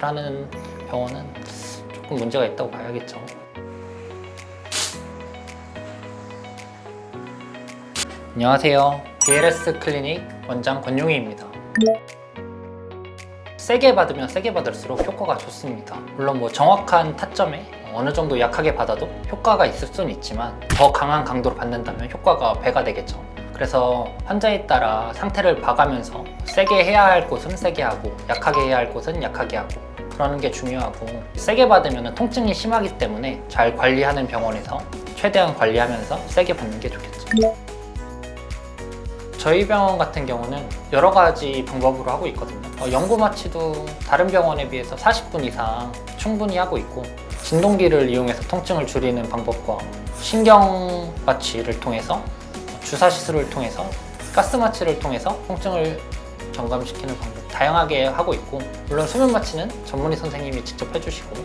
하는 병원은 조금 문제가 있다고 봐야겠죠. 안녕하세요. BLS 클리닉 원장 권용희입니다. 세게 받으면 세게 받을수록 효과가 좋습니다. 물론 정확한 타점에 어느 정도 약하게 받아도 효과가 있을 수는 있지만 더 강한 강도로 받는다면 효과가 배가 되겠죠. 그래서 환자에 따라 상태를 봐가면서 세게 해야 할 곳은 세게 하고 약하게 해야 할 곳은 약하게 하고 그러는 게 중요하고, 세게 받으면 통증이 심하기 때문에 잘 관리하는 병원에서 최대한 관리하면서 세게 받는 게 좋겠죠. 저희 병원 같은 경우는 여러 가지 방법으로 하고 있거든요. 연고 마취도 다른 병원에 비해서 40분 이상 충분히 하고 있고, 진동기를 이용해서 통증을 줄이는 방법과 신경 마취를 통해서, 주사 시술을 통해서, 가스 마취를 통해서 통증을 점감시키는 방법 다양하게 하고 있고, 물론 수면 마취는 전문의 선생님이 직접 해주시고,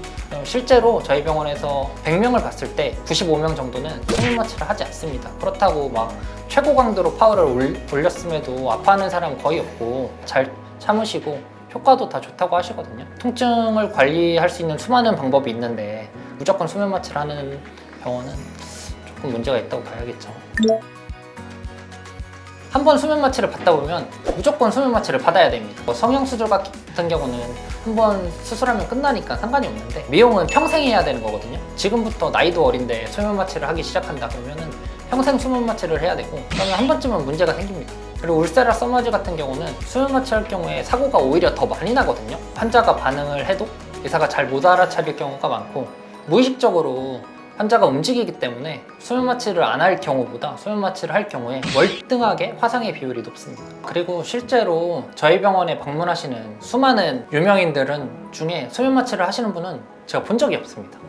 실제로 저희 병원에서 100명을 봤을 때 95명 정도는 수면 마취를 하지 않습니다. 그렇다고 막 최고 강도로 파워를 올렸음에도 아파하는 사람은 거의 없고 잘 참으시고 효과도 다 좋다고 하시거든요. 통증을 관리할 수 있는 수많은 방법이 있는데 무조건 수면 마취를 하는 병원은 조금 문제가 있다고 봐야겠죠. 한 번 수면 마취를 받다 보면 무조건 수면 마취를 받아야 됩니다. 성형수술 같은 경우는 한 번 수술하면 끝나니까 상관이 없는데, 미용은 평생 해야 되는 거거든요. 지금부터 나이도 어린데 수면 마취를 하기 시작한다 그러면은 평생 수면 마취를 해야 되고, 그러면 한 번쯤은 문제가 생깁니다. 그리고 울세라 써머지 같은 경우는 수면 마취 할 경우에 사고가 오히려 더 많이 나거든요. 환자가 반응을 해도 의사가 잘 못 알아차릴 경우가 많고, 무의식적으로 환자가 움직이기 때문에 수면 마취를 안 할 경우보다 수면 마취를 할 경우에 월등하게 화상의 비율이 높습니다. 그리고 실제로 저희 병원에 방문하시는 수많은 유명인들은 중에 수면 마취를 하시는 분은 제가 본 적이 없습니다.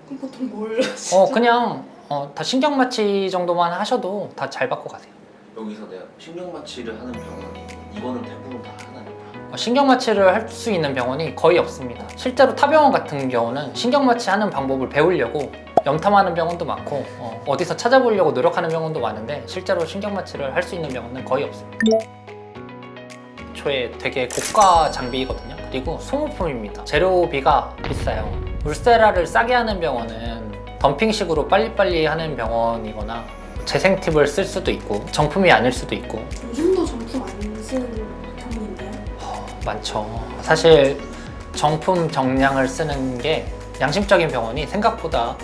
그럼 보통 뭘 하시죠? 그냥 다 신경 마취 정도만 하셔도 다 잘 받고 가세요. 여기서 내가 신경 마취를 하는 병원 이거는 대부분 다 하나요? 신경 마취를 할 수 있는 병원이 거의 없습니다. 실제로 타 병원 같은 경우는 신경 마취 하는 방법을 배우려고 염탐하는 병원도 많고 어디서 찾아보려고 노력하는 병원도 많은데, 실제로 신경 마취를 할 수 있는 병원은 거의 없습니다. 애초에 되게 고가 장비거든요. 그리고 소모품입니다. 재료비가 비싸요. 울세라를 싸게 하는 병원은 덤핑식으로 빨리빨리 하는 병원이거나 재생 팁을 쓸 수도 있고 정품이 아닐 수도 있고. 요즘도 정품 안 쓰는 경우인데요? 많죠. 사실 정품 정량을 쓰는 게 양심적인 병원이 생각보다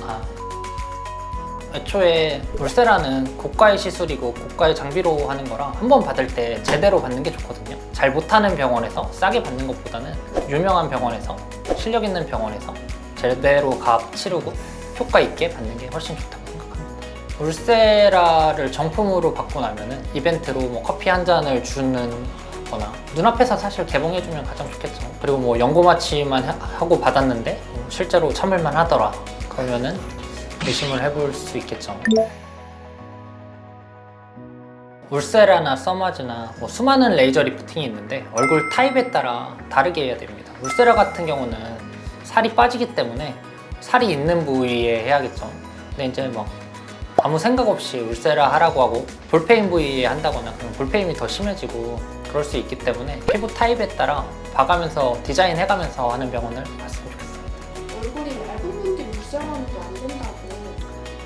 애초에 울세라는 고가의 시술이고 고가의 장비로 하는 거라 한 번 받을 때 제대로 받는 게 좋거든요. 잘 못하는 병원에서 싸게 받는 것보다는 유명한 병원에서, 실력 있는 병원에서 제대로 값 치르고 효과 있게 받는 게 훨씬 좋다고 생각합니다. 울세라를 정품으로 받고 나면은 이벤트로 커피 한 잔을 주는 거나 눈앞에서 사실 개봉해주면 가장 좋겠죠. 그리고 연고 마취만 하고 받았는데 실제로 참을만 하더라 그러면은 의심을 해볼 수 있겠죠. 울세라나 써마즈나 수많은 레이저 리프팅이 있는데 얼굴 타입에 따라 다르게 해야 됩니다. 울세라 같은 경우는 살이 빠지기 때문에 살이 있는 부위에 해야겠죠. 근데 이제 아무 생각 없이 울세라 하라고 하고 볼페인 부위에 한다거나 그럼 볼페인이 더 심해지고 그럴 수 있기 때문에 피부 타입에 따라 봐가면서 디자인 해가면서 하는 병원을 봤으면 좋겠습니다. 얼굴이 얇은 분들이 울세라하면 또 안 된다고.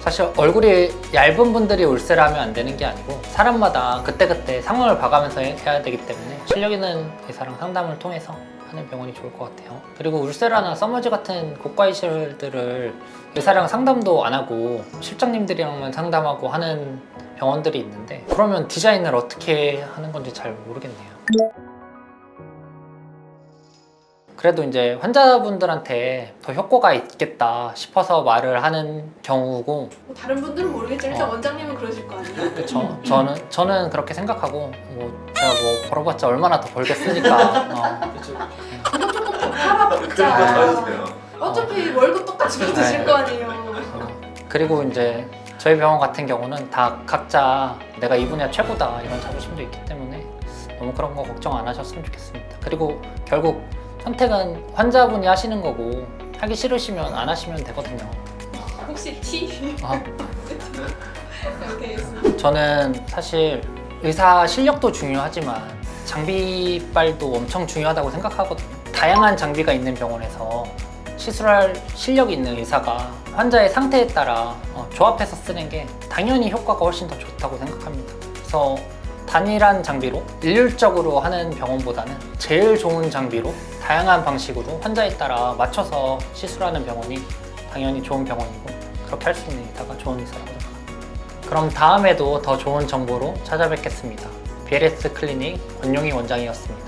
사실 얼굴이 얇은 분들이 울세라 하면 안 되는 게 아니고 사람마다 그때그때 상황을 봐가면서 해야 되기 때문에 실력 있는 의사랑 상담을 통해서 하는 병원이 좋을 것 같아요. 그리고 울세라나 써머지 같은 고가 이식들을 의사랑 상담도 안 하고 실장님들이랑만 상담하고 하는 병원들이 있는데, 그러면 디자인을 어떻게 하는 건지 잘 모르겠네요. 그래도 이제 환자분들한테 더 효과가 있겠다 싶어서 말을 하는 경우고, 다른 분들은 모르겠지만 일단 원장님은 그러실 거 아니에요? 그렇죠. 저는 그렇게 생각하고 제가 벌어봤자 얼마나 더 벌겠으니까. 그거 조금 더 팔아먹자. 어차피 월급 똑같이 받으실 거 아니에요. 그리고 이제 저희 병원 같은 경우는 다 각자 내가 이 분야 최고다 이런 자부심도 있기 때문에 너무 그런 거 걱정 안 하셨으면 좋겠습니다. 그리고 결국 선택은 환자분이 하시는 거고 하기 싫으시면 안 하시면 되거든요. 혹시 티? 저는 사실 의사 실력도 중요하지만 장비빨도 엄청 중요하다고 생각하거든요. 다양한 장비가 있는 병원에서 시술할 실력이 있는 의사가 환자의 상태에 따라 조합해서 쓰는 게 당연히 효과가 훨씬 더 좋다고 생각합니다. 그래서 단일한 장비로 일률적으로 하는 병원보다는 제일 좋은 장비로 다양한 방식으로 환자에 따라 맞춰서 시술하는 병원이 당연히 좋은 병원이고, 그렇게 할 수 있는 의사가 좋은 의사라고 생각합니다. 그럼 다음에도 더 좋은 정보로 찾아뵙겠습니다. BLS 클리닉 권용희 원장이었습니다.